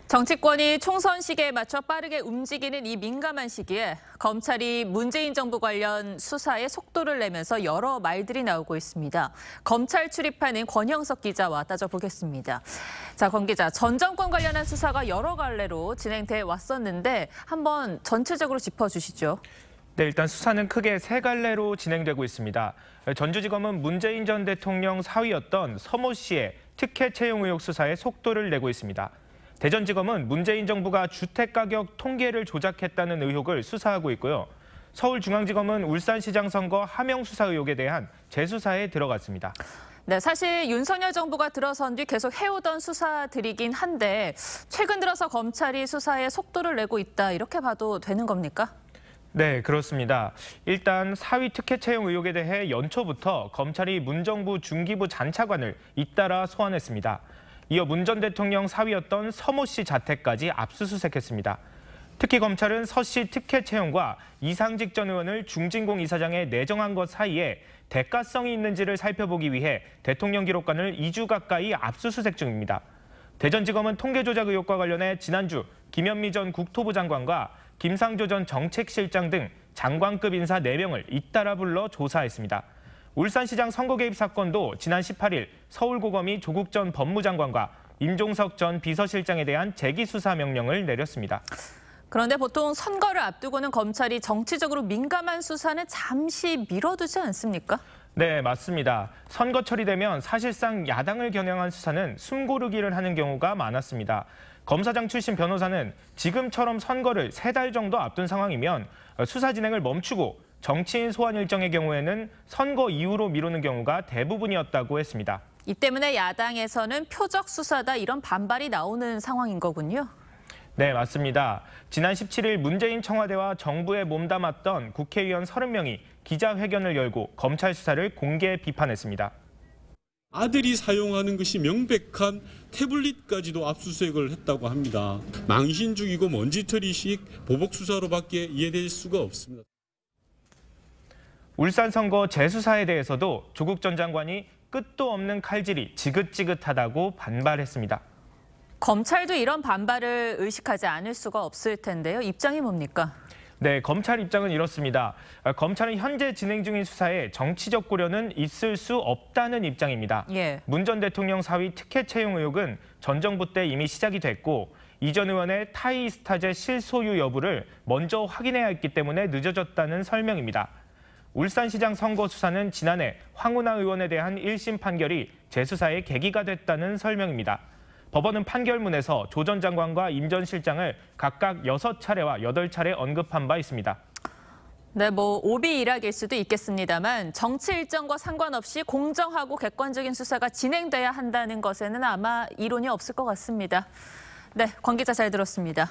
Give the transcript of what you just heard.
정치권이 총선 시기에 맞춰 빠르게 움직이는 이 민감한 시기에 검찰이 문재인 정부 관련 수사에 속도를 내면서 여러 말들이 나오고 있습니다. 검찰 출입하는 권형석 기자와 따져보겠습니다. 자, 권 기자, 전 정권 관련한 수사가 여러 갈래로 진행돼 왔었는데 한번 전체적으로 짚어주시죠. 네, 일단 수사는 크게 세 갈래로 진행되고 있습니다. 전주지검은 문재인 전 대통령 사위였던 서모 씨의 특혜 채용 의혹 수사에 속도를 내고 있습니다. 대전지검은 문재인 정부가 주택가격 통계를 조작했다는 의혹을 수사하고 있고요. 서울중앙지검은 울산시장 선거 하명 수사 의혹에 대한 재수사에 들어갔습니다. 네, 사실 윤석열 정부가 들어선 뒤 계속 해오던 수사들이긴 한데 최근 들어서 검찰이 수사에 속도를 내고 있다 이렇게 봐도 되는 겁니까? 네, 그렇습니다. 일단 사위 특혜 채용 의혹에 대해 연초부터 검찰이 문정부 중기부 잔차관을 잇따라 소환했습니다. 이어 문 전 대통령 사위였던 서모 씨 자택까지 압수수색했습니다. 특히 검찰은 서 씨 특혜 채용과 이상직 전 의원을 중진공 이사장에 내정한 것 사이에 대가성이 있는지를 살펴보기 위해 대통령 기록관을 2주 가까이 압수수색 중입니다. 대전지검은 통계 조작 의혹과 관련해 지난주 김현미 전 국토부 장관과 김상조 전 정책실장 등 장관급 인사 4명을 잇따라 불러 조사했습니다. 울산시장 선거 개입 사건도 지난 18일 서울고검이 조국 전 법무장관과 임종석 전 비서실장에 대한 재기수사 명령을 내렸습니다. 그런데 보통 선거를 앞두고는 검찰이 정치적으로 민감한 수사는 잠시 미뤄두지 않습니까? 네, 맞습니다. 선거 처리되면 사실상 야당을 겨냥한 수사는 숨고르기를 하는 경우가 많았습니다. 검사장 출신 변호사는 지금처럼 선거를 3달 정도 앞둔 상황이면 수사 진행을 멈추고 정치인 소환 일정의 경우에는 선거 이후로 미루는 경우가 대부분이었다고 했습니다. 이 때문에 야당에서는 표적 수사다 이런 반발이 나오는 상황인 거군요. 네, 맞습니다. 지난 17일 문재인 청와대와 정부에 몸담았던 국회의원 30명이 기자회견을 열고 검찰 수사를 공개 비판했습니다. 아들이 사용하는 것이 명백한 태블릿까지도 압수수색을 했다고 합니다. 망신 죽이고 먼지털이식 보복 수사로밖에 이해될 수가 없습니다. 울산 선거 재수사에 대해서도 조국 전 장관이 끝도 없는 칼질이 지긋지긋하다고 반발했습니다. 검찰도 이런 반발을 의식하지 않을 수가 없을 텐데요. 입장이 뭡니까? 네, 검찰 입장은 이렇습니다. 검찰은 현재 진행 중인 수사에 정치적 고려는 있을 수 없다는 입장입니다. 예. 문 전 대통령 사위 특혜 채용 의혹은 전 정부 때 이미 시작이 됐고 이 전 의원의 타이스타제 실소유 여부를 먼저 확인해야 했기 때문에 늦어졌다는 설명입니다. 울산시장 선거 수사는 지난해 황운하 의원에 대한 1심 판결이 재수사의 계기가 됐다는 설명입니다. 법원은 판결문에서 조 전 장관과 임 전 실장을 각각 6차례와 8차례 언급한 바 있습니다. 네, 오비 일학일 수도 있겠습니다만 정치 일정과 상관없이 공정하고 객관적인 수사가 진행돼야 한다는 것에는 아마 이론이 없을 것 같습니다. 네, 권 기자 잘 들었습니다.